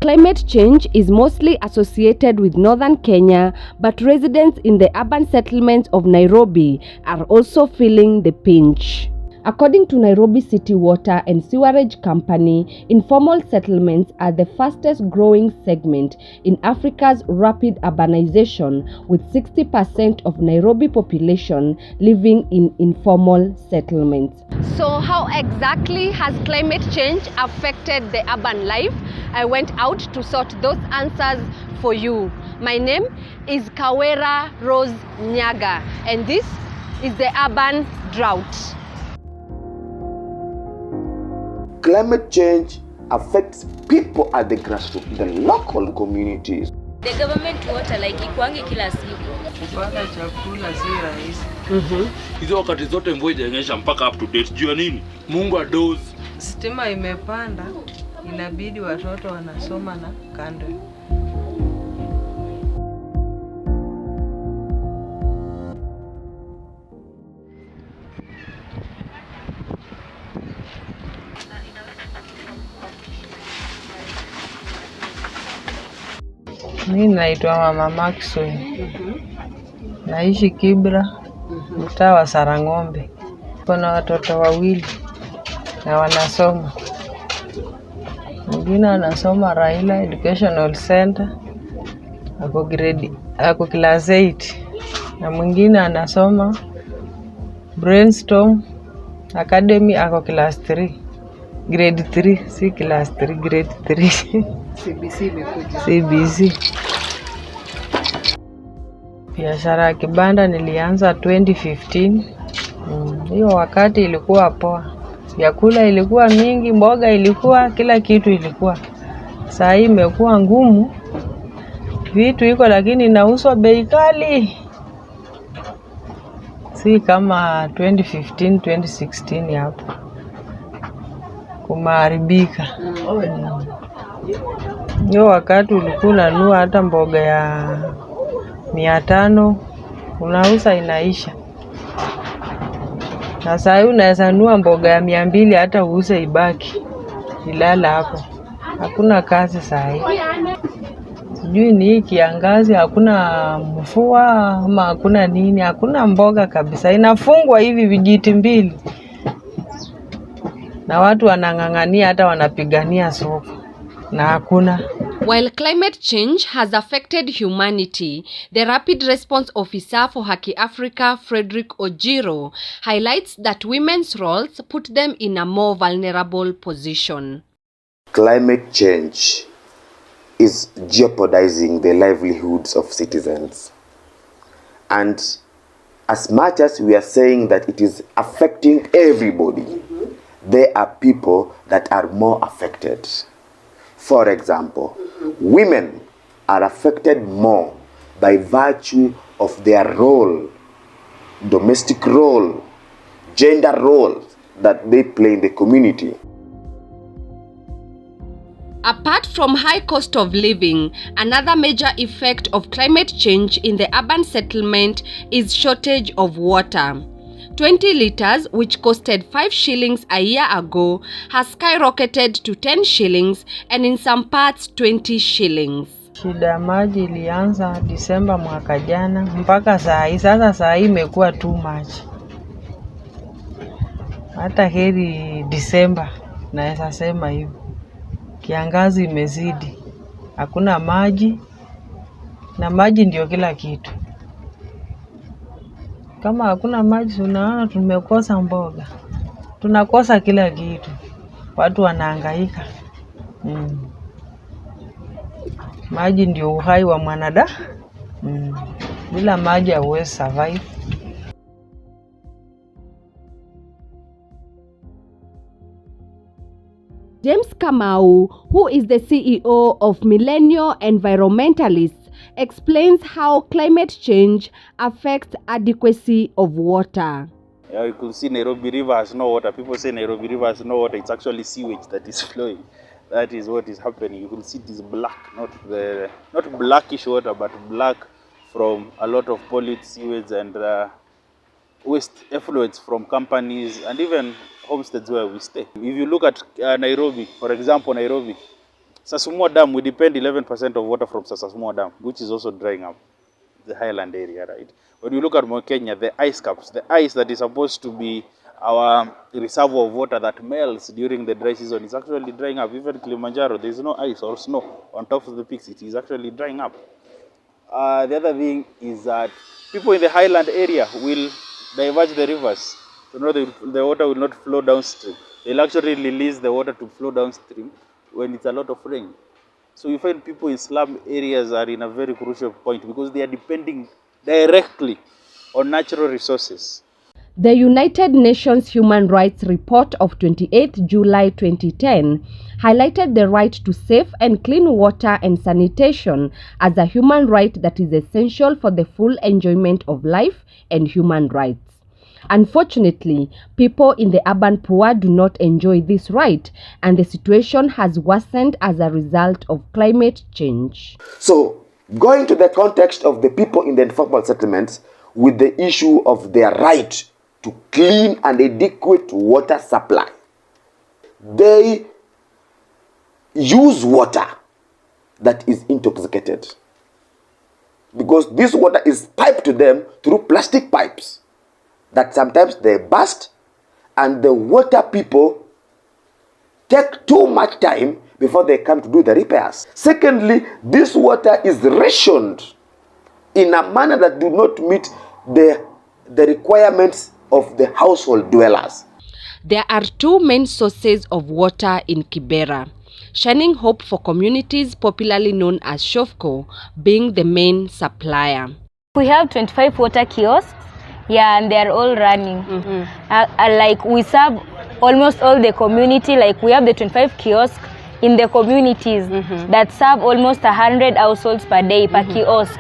climate change is mostly associated with northern Kenya, but residents in the urban settlements of Nairobi are also feeling the pinch. According to Nairobi City Water and Sewerage Company, informal settlements are the fastest growing segment in Africa's rapid urbanization, with 60% of Nairobi population living in informal settlements. So how exactly has climate change affected the urban life? I went out to sort those answers for you. My name is Kawera Rose Nyaga, and this is the Urban Drought. Climate change affects people at the grassroots, the local communities. The government water like ikwangi kila siku. Kupata chakula si rahisi. Hizo wakati zote mvua ijaonyesha mpaka up to date. Jua nini? Mungu adoze. Stima imepanda, inabidi watoto wanasoma na kando. Mimi naitwa Mama Maxwell. Naishi Kibra, mtaa wa Sarang'ombe. Kuna watoto wawili na wanasoma. Mwingine anasoma Raila Educational Center, ako class 8. Na mwingine anasoma Brainstorm Academy, ako class 3. Grade 3, si class 3, grade 3. CBC. Biashara ya kibanda nilianza 2015. Hiyo wakati ilikuwa poa. Vyakula ilikuwa mingi, mboga ilikuwa, kila kitu ilikuwa. Saa hii imekuwa ngumu. Vitu iko lakini inauzwa bei kali. Si kama 2015, 2016 hapo. Kumeharibika. Hiyo wakati ulikuwa unanunua hata mboga ya 500, unauza inaisha. Na sasa hivi unaweza nunua mboga ya 200 hata uuze ibaki. Ilala hapo. Hakuna kazi sasa hivi. Sijui ni kiangazi, hakuna mvua ama hakuna nini, hakuna mboga kabisa. Inafungwa hivi vijiti mbili. Na watu wanang'ang'ania hata wanapigania soko. Na hakuna. While climate change has affected humanity, the Rapid Response Officer for Haki Africa, Frederick Ojiro, highlights that women's roles put them in a more vulnerable position. Climate change is jeopardizing the livelihoods of citizens. And as much as we are saying that it is affecting everybody, there are people that are more affected. For example, women are affected more by virtue of their role, domestic role, gender role that they play in the community. Apart from high cost of living, another major effect of climate change in the urban settlement is shortage of water. 20 liters, which costed 5 shillings a year ago, has skyrocketed to 10 shillings and in some parts 20 shillings. Shida ya maji ilianza Disemba mwaka jana mpaka saa hii. Sasa saa hii imekuwa too much. Hata heri Disemba naweza sema hivyo. Kiangazi imezidi. Hakuna maji na maji ndio kila kitu. Kama hakuna maji unaona tumekosa mboga. Tunakosa kila kitu. Watu wanahangaika. Maji ndio uhai wa mwanadamu. Bila maji hauwezi survive. James Kamau, who is the CEO of Millennial Environmentalists, explains how climate change affects adequacy of water. You could see Nairobi River has no water. People say Nairobi River has no water. It's actually sewage that is flowing. That is what is happening. You can see this black, not blackish water, but black from a lot of polluted sewage and waste effluents from companies and even homesteads where we stay. If you look at Nairobi, for example, Nairobi, Sasumua Dam, we depend 11% of water from Sasumua Dam, which is also drying up, the highland area, right? When you look at Mount Kenya, the ice caps, the ice that is supposed to be our reservoir of water that melts during the dry season is actually drying up. Even Kilimanjaro, there is no ice or snow on top of the peaks. It is actually drying up. The other thing is that people in the highland area will diverge the rivers. So know the water will not flow downstream. They'll actually release the water to flow downstream when it's a lot of rain. So you find people in slum areas are in a very crucial point because they are depending directly on natural resources. The United Nations Human Rights Report of 28 July 2010 highlighted the right to safe and clean water and sanitation as a human right that is essential for the full enjoyment of life and human rights. Unfortunately, people in the urban poor do not enjoy this right, and the situation has worsened as a result of climate change. So, going to the context of the people in the informal settlements with the issue of their right to clean and adequate water supply, they use water that is intoxicated because this water is piped to them through plastic pipes that sometimes they burst, and the water people take too much time before they come to do the repairs. Secondly, this water is rationed in a manner that do not meet the requirements of the household dwellers. There are two main sources of water in Kibera, Shining Hope for Communities, popularly known as Shofco, being the main supplier. We have 25 water kiosks. Yeah, and they're all running. Like we serve almost all the community. Like we have the 25 kiosks in the communities that serve almost 100 households per day per kiosk.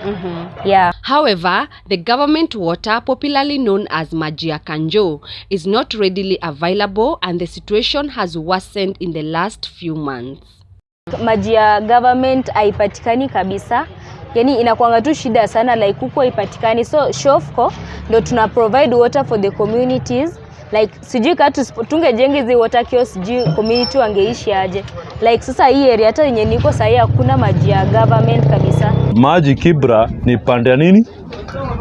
Yeah. However, the government water, popularly known as Maji ya Kanjo, is not readily available, and the situation has worsened in the last few months. Maji ya government haipatikani kabisa. Yani inakuanga tu shida sana, like huko haipatikani. So Shofco ndo tuna provide water for the communities. Like sijui kama tungejenge hizi water kiosks, sijui community wangeishi aje. Like sasa hii area hata yenye niko sasa hakuna maji ya government kabisa. Maji Kibra ni pande ya nini?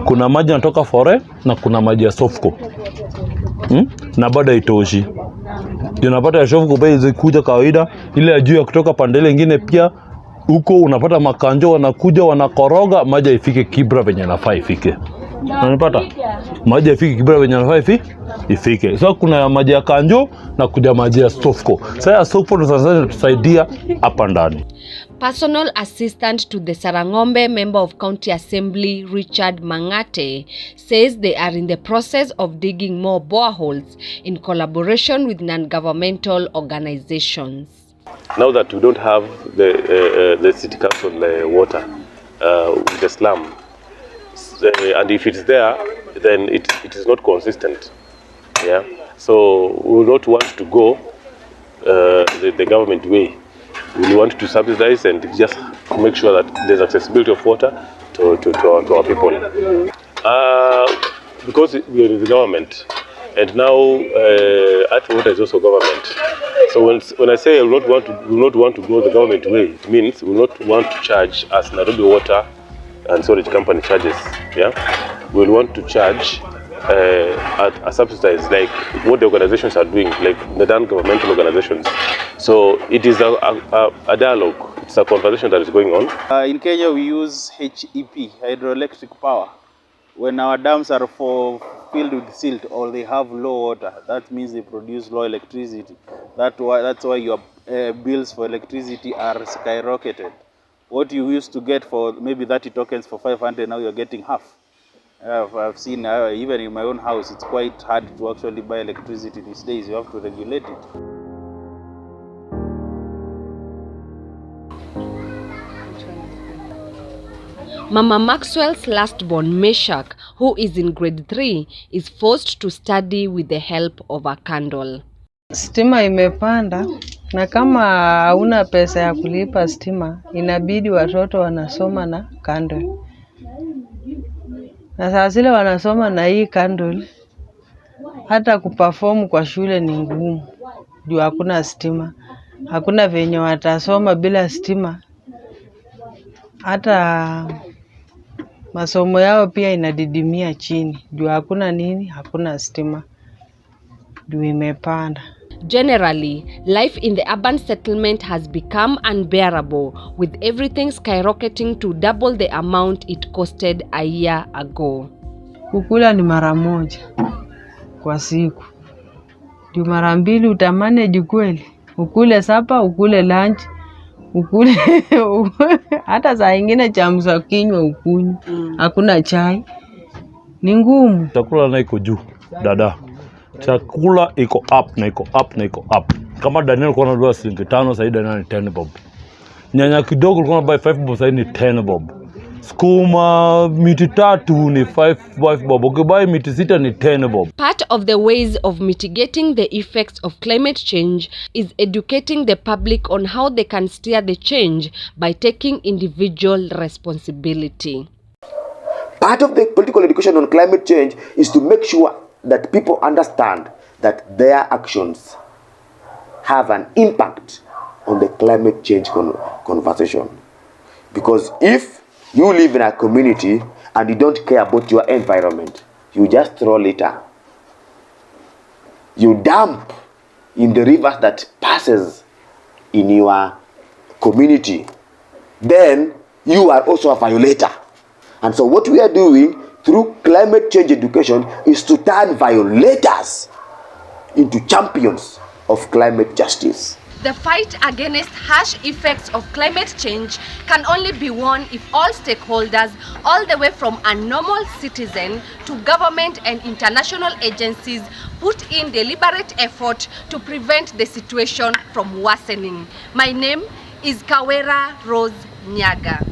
Kuna maji yanatoka Fore na kuna maji ya Shofco. Na bado haitoshi. Ndio unapata ya Shofco bei kuja kawaida, ile ya juu ya kutoka pande ile nyingine pia huko unapata makanjo wanakuja wanakoroga maji ifike Kibra venye nafaa ifike. Unapata? Maji ifike Kibra venye nafaa ifike. So kuna maji ya kanjo na kuja maji ya Shofco. Sasa Shofco ndo sasa tusaidia hapa ndani. Personal assistant to the Sarangombe member of County Assembly, Richard Mangate, says they are in the process of digging more boreholes in collaboration with non-governmental organizations. Now that we don't have the city council water with the slum, and if it's there, then it is not consistent. Yeah, so we will not want to go the government way. We want to subsidize and just make sure that there's accessibility of water to our people. Because we are in the government, and now water is also government. So when I say we will not want to go the government way, it means we will not want to charge as Nairobi Water and Storage Company charges. Yeah, we will want to charge at a subsidize like what the organizations are doing, like the non-governmental organizations. So it is a dialogue. It's a conversation that is going on. In Kenya, we use HEP, hydroelectric power. When our dams are filled with silt or they have low water, that means they produce low electricity. That's why your bills for electricity are skyrocketed. What you used to get for maybe 30 tokens for 500, now you're getting half. I've seen even in my own house, it's quite hard to actually buy electricity these days. You have to regulate it. Mama Maxwell's last-born Meshach, who is in grade 3, is forced to study with the help of a candle. Stima imepanda na kama hauna pesa ya kulipa stima, inabidi watoto wanasoma na candle. Na saa zile wanasoma na hii candle, hata kuperform kwa shule ni ngumu, juu hakuna stima. hakuna venye watasoma bila stima. Hata masomo yao pia inadidimia chini. Juu hakuna nini? Hakuna stima. Juu imepanda. Generally, life in the urban settlement has become unbearable, with everything skyrocketing to double the amount it costed a year ago. Kukula ni mara moja kwa siku. Juu mara mbili utamanage kweli. Ukule sapa, ukule lunch, ukule hata saa ingine chamza kinywa ukunywe. Hakuna chai. Ni ngumu. Chakula na iko juu, dada. Chakula iko up na iko up na iko up. Kama Daniel alikuwa anadua $5, sasa Daniel ni 10 bob. Nyanya kidogo alikuwa anabai 5 bob, sasa ni 10 bob. Skuma miti 3 ni 5 bob. Ukibai miti 6 ni 10 bob. Part of the ways of mitigating the effects of climate change is educating the public on how they can steer the change by taking individual responsibility. Part of the political education on climate change is to make sure that people understand that their actions have an impact on the climate change conversation. Because if you live in a community and you don't care about your environment, you just throw litter, you dump in the rivers that passes in your community, then you are also a violator. And so what we are doing through climate change education is to turn violators into champions of climate justice. The fight against harsh effects of climate change can only be won if all stakeholders, all the way from a normal citizen to government and international agencies, put in deliberate effort to prevent the situation from worsening. My name is Kawera Rose Nyaga.